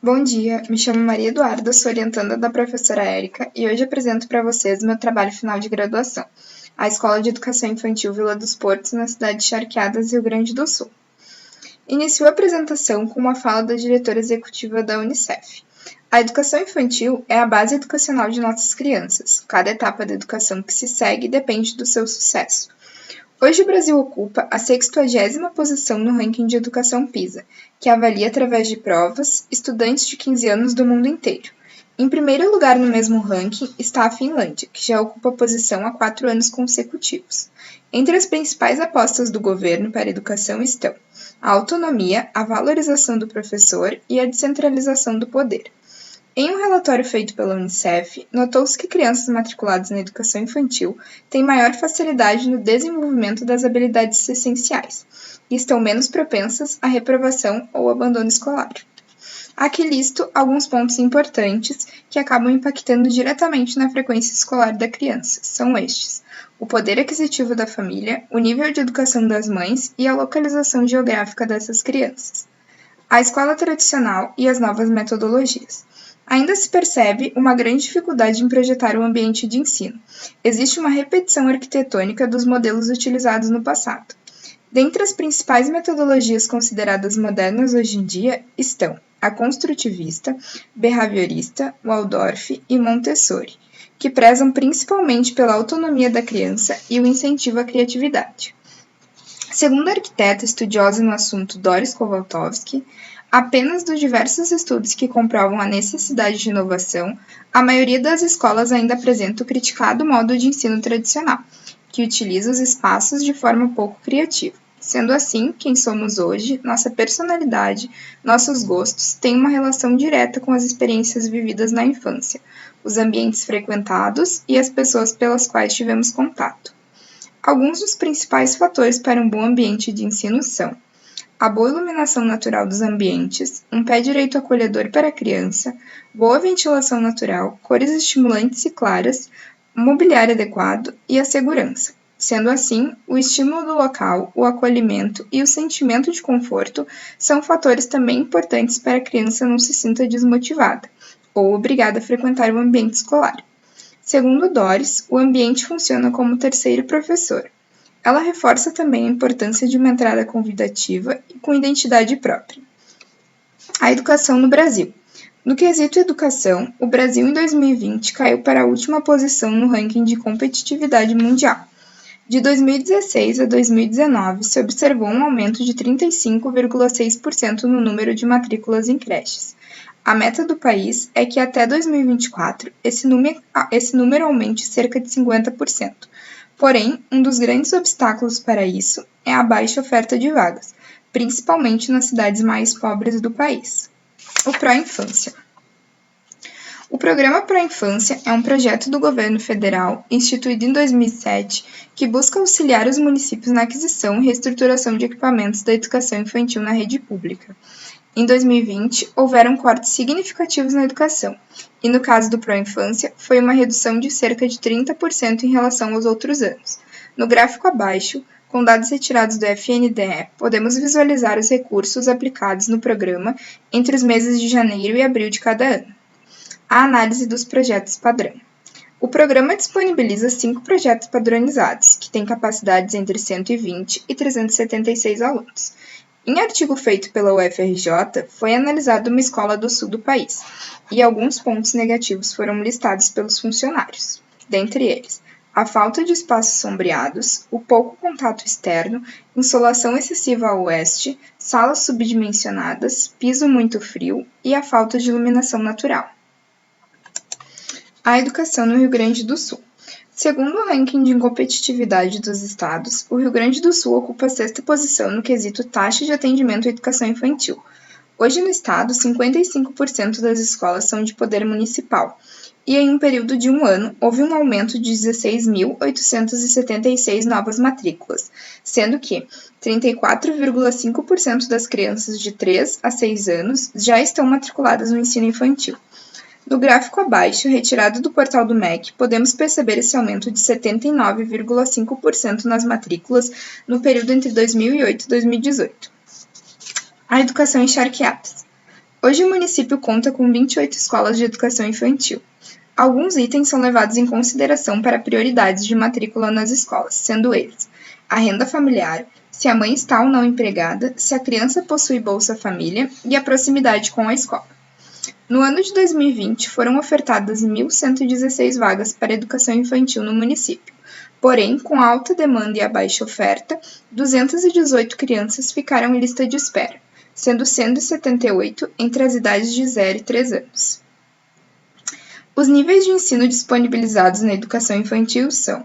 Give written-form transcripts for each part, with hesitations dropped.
Bom dia, me chamo Maria Eduarda, sou orientanda da professora Érica e hoje apresento para vocês meu trabalho final de graduação, a Escola de Educação Infantil Vila dos Portos, na cidade de Charqueadas, Rio Grande do Sul. Inicio a apresentação com uma fala da diretora executiva da Unicef. A educação infantil é a base educacional de nossas crianças. Cada etapa da educação que se segue depende do seu sucesso. Hoje o Brasil ocupa a 60ª posição no ranking de educação PISA, que avalia através de provas estudantes de 15 anos do mundo inteiro. Em primeiro lugar no mesmo ranking está a Finlândia, que já ocupa a posição há 4 anos consecutivos. Entre as principais apostas do governo para a educação estão a autonomia, a valorização do professor e a descentralização do poder. Em um relatório feito pela Unicef, notou-se que crianças matriculadas na educação infantil têm maior facilidade no desenvolvimento das habilidades essenciais e estão menos propensas à reprovação ou abandono escolar. Aqui listo alguns pontos importantes que acabam impactando diretamente na frequência escolar da criança. São estes: o poder aquisitivo da família, o nível de educação das mães e a localização geográfica dessas crianças. A escola tradicional e as novas metodologias. Ainda se percebe uma grande dificuldade em projetar o ambiente de ensino. Existe uma repetição arquitetônica dos modelos utilizados no passado. Dentre as principais metodologias consideradas modernas hoje em dia estão a construtivista, behaviorista, Waldorf e Montessori, que prezam principalmente pela autonomia da criança e o incentivo à criatividade. Segundo a arquiteta estudiosa no assunto Doris Kowaltowski, apenas dos diversos estudos que comprovam a necessidade de inovação, a maioria das escolas ainda apresenta o criticado modo de ensino tradicional, que utiliza os espaços de forma pouco criativa. Sendo assim, quem somos hoje, nossa personalidade, nossos gostos, têm uma relação direta com as experiências vividas na infância, os ambientes frequentados e as pessoas pelas quais tivemos contato. Alguns dos principais fatores para um bom ambiente de ensino são a boa iluminação natural dos ambientes, um pé direito acolhedor para a criança, boa ventilação natural, cores estimulantes e claras, mobiliário adequado e a segurança. Sendo assim, o estímulo do local, o acolhimento e o sentimento de conforto são fatores também importantes para a criança não se sinta desmotivada ou obrigada a frequentar o ambiente escolar. Segundo Doris, o ambiente funciona como terceiro professor. Ela reforça também a importância de uma entrada convidativa e com identidade própria. A educação no Brasil. No quesito educação, o Brasil em 2020 caiu para a última posição no ranking de competitividade mundial. De 2016 a 2019, se observou um aumento de 35,6% no número de matrículas em creches. A meta do país é que até 2024 esse número aumente cerca de 50%. Porém, um dos grandes obstáculos para isso é a baixa oferta de vagas, principalmente nas cidades mais pobres do país. O Pró-Infância. O Programa Pró-Infância é um projeto do governo federal, instituído em 2007, que busca auxiliar os municípios na aquisição e reestruturação de equipamentos da educação infantil na rede pública. Em 2020, houveram cortes significativos na educação, e no caso do Pró-Infância, foi uma redução de cerca de 30% em relação aos outros anos. No gráfico abaixo, com dados retirados do FNDE, podemos visualizar os recursos aplicados no programa entre os meses de janeiro e abril de cada ano. A análise dos projetos padrão. O programa disponibiliza 5 projetos padronizados, que têm capacidades entre 120 e 376 alunos. Em artigo feito pela UFRJ, foi analisada uma escola do sul do país, e alguns pontos negativos foram listados pelos funcionários. Dentre eles, a falta de espaços sombreados, o pouco contato externo, insolação excessiva a oeste, salas subdimensionadas, piso muito frio e a falta de iluminação natural. A educação no Rio Grande do Sul. Segundo o ranking de competitividade dos estados, o Rio Grande do Sul ocupa a 6ª posição no quesito taxa de atendimento à educação infantil. Hoje no estado, 55% das escolas são de poder municipal, e em um período de um ano, houve um aumento de 16.876 novas matrículas, sendo que 34,5% das crianças de 3 a 6 anos já estão matriculadas no ensino infantil. No gráfico abaixo, retirado do portal do MEC, podemos perceber esse aumento de 79,5% nas matrículas no período entre 2008 e 2018. A educação em Charqueadas. Hoje o município conta com 28 escolas de educação infantil. Alguns itens são levados em consideração para prioridades de matrícula nas escolas, sendo eles a renda familiar, se a mãe está ou não empregada, se a criança possui Bolsa Família e a proximidade com a escola. No ano de 2020, foram ofertadas 1.116 vagas para educação infantil no município. Porém, com a alta demanda e a baixa oferta, 218 crianças ficaram em lista de espera, sendo 178 entre as idades de 0 e 3 anos. Os níveis de ensino disponibilizados na educação infantil são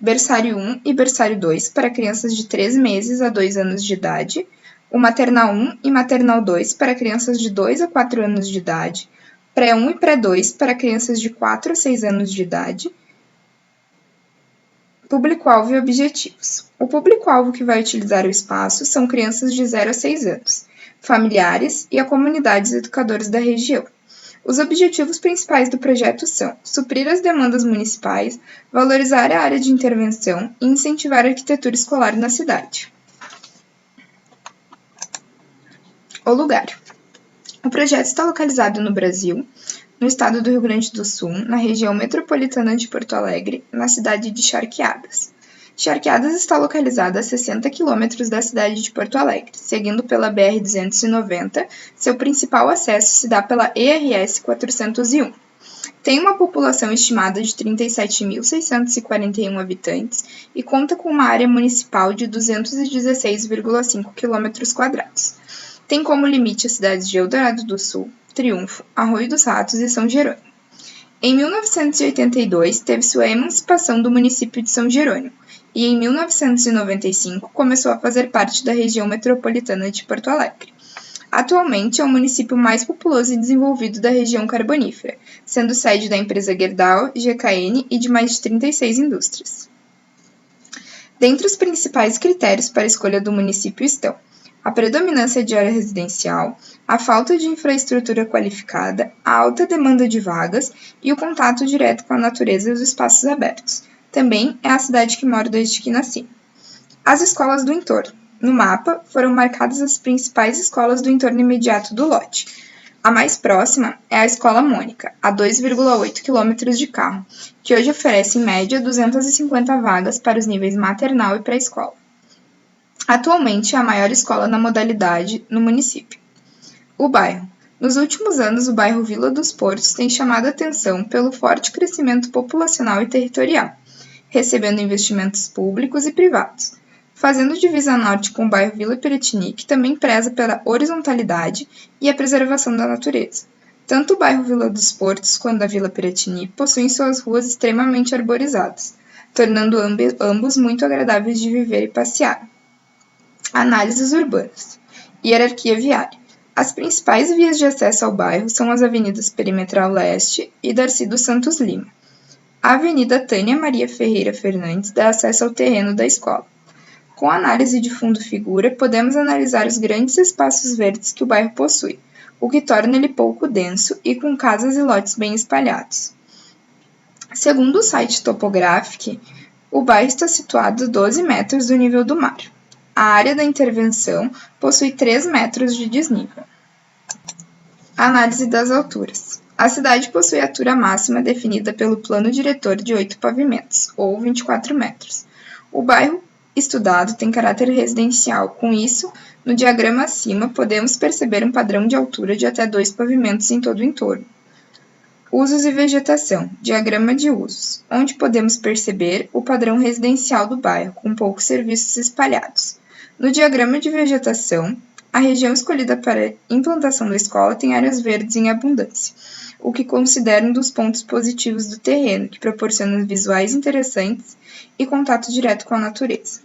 berçário 1 e berçário 2 para crianças de 3 meses a 2 anos de idade, o maternal 1 e maternal 2 para crianças de 2 a 4 anos de idade, pré-1 e pré-2 para crianças de 4 a 6 anos de idade. Público-alvo e objetivos. O público-alvo que vai utilizar o espaço são crianças de 0 a 6 anos, familiares e a comunidades educadoras da região. Os objetivos principais do projeto são suprir as demandas municipais, valorizar a área de intervenção e incentivar a arquitetura escolar na cidade. O lugar. O projeto está localizado no Brasil, no estado do Rio Grande do Sul, na região metropolitana de Porto Alegre, na cidade de Charqueadas. Charqueadas está localizada a 60 quilômetros da cidade de Porto Alegre, seguindo pela BR-290, seu principal acesso se dá pela ERS 401. Tem uma população estimada de 37.641 habitantes e conta com uma área municipal de 216,5 km². Tem como limite as cidades de Eldorado do Sul, Triunfo, Arroio dos Ratos e São Jerônimo. Em 1982, teve sua emancipação do município de São Jerônimo, e em 1995 começou a fazer parte da região metropolitana de Porto Alegre. Atualmente é o município mais populoso e desenvolvido da região carbonífera, sendo sede da empresa Gerdau, GKN e de mais de 36 indústrias. Dentre os principais critérios para a escolha do município estão a predominância de área residencial, a falta de infraestrutura qualificada, a alta demanda de vagas e o contato direto com a natureza e os espaços abertos. Também é a cidade que moro desde que nasci. As escolas do entorno. No mapa, foram marcadas as principais escolas do entorno imediato do lote. A mais próxima é a Escola Mônica, a 2,8 km de carro, que hoje oferece em média 250 vagas para os níveis maternal e pré-escola. Atualmente é a maior escola na modalidade no município. O bairro. Nos últimos anos, o bairro Vila dos Portos tem chamado a atenção pelo forte crescimento populacional e territorial, recebendo investimentos públicos e privados. Fazendo divisa norte com o bairro Vila Piratini, que também preza pela horizontalidade e a preservação da natureza. Tanto o bairro Vila dos Portos quanto a Vila Piratini possuem suas ruas extremamente arborizadas, tornando ambos muito agradáveis de viver e passear. Análises urbanas. Hierarquia viária. As principais vias de acesso ao bairro são as avenidas Perimetral Leste e Darcy dos Santos Lima. A Avenida Tânia Maria Ferreira Fernandes dá acesso ao terreno da escola. Com a análise de fundo-figura, podemos analisar os grandes espaços verdes que o bairro possui, o que torna ele pouco denso e com casas e lotes bem espalhados. Segundo o site Topographic, o bairro está situado a 12 metros do nível do mar. A área da intervenção possui 3 metros de desnível. Análise das alturas. A cidade possui a altura máxima definida pelo plano diretor de 8 pavimentos, ou 24 metros. O bairro estudado tem caráter residencial, com isso, no diagrama acima, podemos perceber um padrão de altura de até 2 pavimentos em todo o entorno. Usos e vegetação. Diagrama de usos, onde podemos perceber o padrão residencial do bairro, com poucos serviços espalhados. No diagrama de vegetação, a região escolhida para a implantação da escola tem áreas verdes em abundância, o que considero um dos pontos positivos do terreno, que proporciona visuais interessantes e contato direto com a natureza.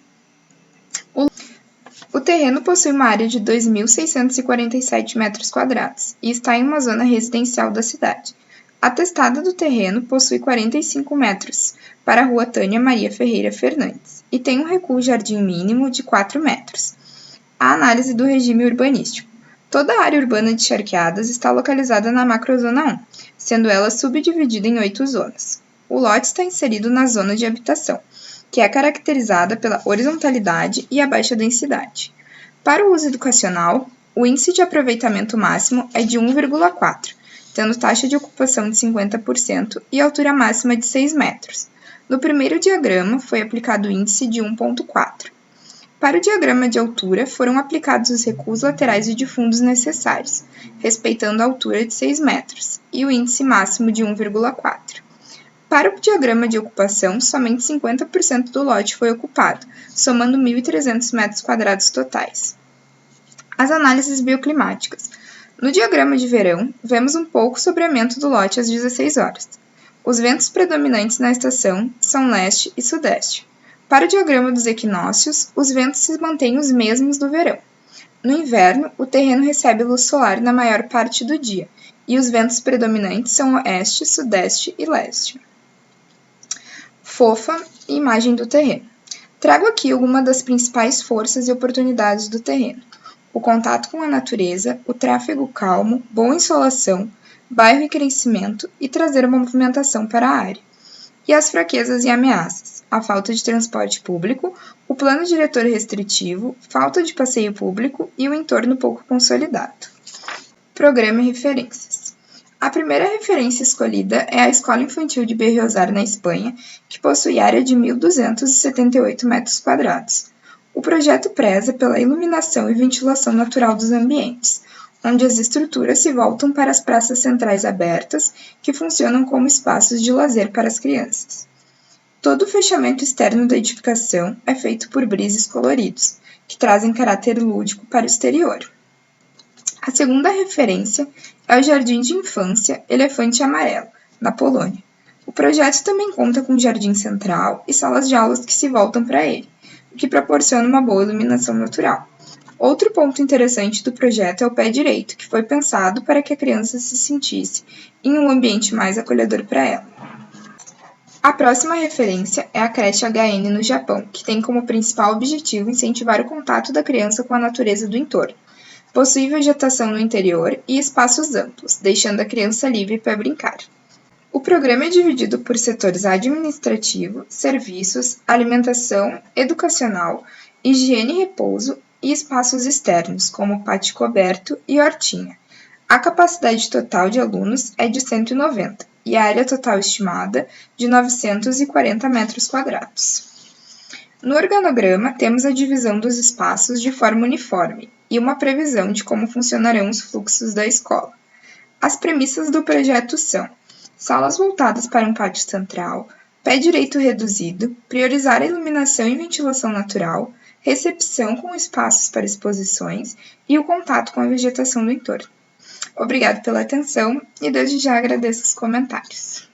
O terreno possui uma área de 2.647 metros quadrados e está em uma zona residencial da cidade. A testada do terreno possui 45 metros para a Rua Tânia Maria Ferreira Fernandes e tem um recuo jardim mínimo de 4 metros. A análise do regime urbanístico. Toda a área urbana de Charqueadas está localizada na macrozona 1, sendo ela subdividida em 8 zonas. O lote está inserido na zona de habitação, que é caracterizada pela horizontalidade e a baixa densidade. Para o uso educacional, O índice de aproveitamento máximo é de 1,4, tendo taxa de ocupação de 50% e altura máxima de 6 metros. No primeiro diagrama, foi aplicado o índice de 1,4. Para o diagrama de altura, foram aplicados os recuos laterais e de fundos necessários, respeitando a altura de 6 metros, e o índice máximo de 1,4. Para o diagrama de ocupação, somente 50% do lote foi ocupado, somando 1.300 metros quadrados totais. As análises bioclimáticas. No diagrama de verão, vemos um pouco sobreamento do lote às 16 horas. Os ventos predominantes na estação são leste e sudeste. Para o diagrama dos equinócios, os ventos se mantêm os mesmos do verão. No inverno, o terreno recebe luz solar na maior parte do dia, e os ventos predominantes são oeste, sudeste e leste. FOFA e imagem do terreno. Trago aqui algumas das principais forças e oportunidades do terreno: o contato com a natureza, o tráfego calmo, boa insolação, bairro em crescimento e trazer uma movimentação para a área. E as fraquezas e ameaças: a falta de transporte público, o plano diretor restritivo, falta de passeio público e o entorno pouco consolidado. Programa e referências. A primeira referência escolhida é a Escola Infantil de Berriozar, na Espanha, que possui área de 1.278 metros quadrados. O projeto preza pela iluminação e ventilação natural dos ambientes, onde as estruturas se voltam para as praças centrais abertas, que funcionam como espaços de lazer para as crianças. Todo o fechamento externo da edificação é feito por brises coloridos, que trazem caráter lúdico para o exterior. A segunda referência é o Jardim de Infância Elefante Amarelo, na Polônia. O projeto também conta com jardim central e salas de aulas que se voltam para ele, o que proporciona uma boa iluminação natural. Outro ponto interessante do projeto é o pé direito, que foi pensado para que a criança se sentisse em um ambiente mais acolhedor para ela. A próxima referência é a creche HN no Japão, que tem como principal objetivo incentivar o contato da criança com a natureza do entorno. Possui vegetação no interior e espaços amplos, deixando a criança livre para brincar. O programa é dividido por setores administrativo, serviços, alimentação, educacional, higiene e repouso e espaços externos, como pátio coberto e hortinha. A capacidade total de alunos é de 190 e a área total estimada de 940 metros quadrados. No organograma, temos a divisão dos espaços de forma uniforme e uma previsão de como funcionarão os fluxos da escola. As premissas do projeto são: salas voltadas para um pátio central, pé direito reduzido, priorizar a iluminação e ventilação natural, recepção com espaços para exposições e o contato com a vegetação do entorno. Obrigado pela atenção e desde já agradeço os comentários.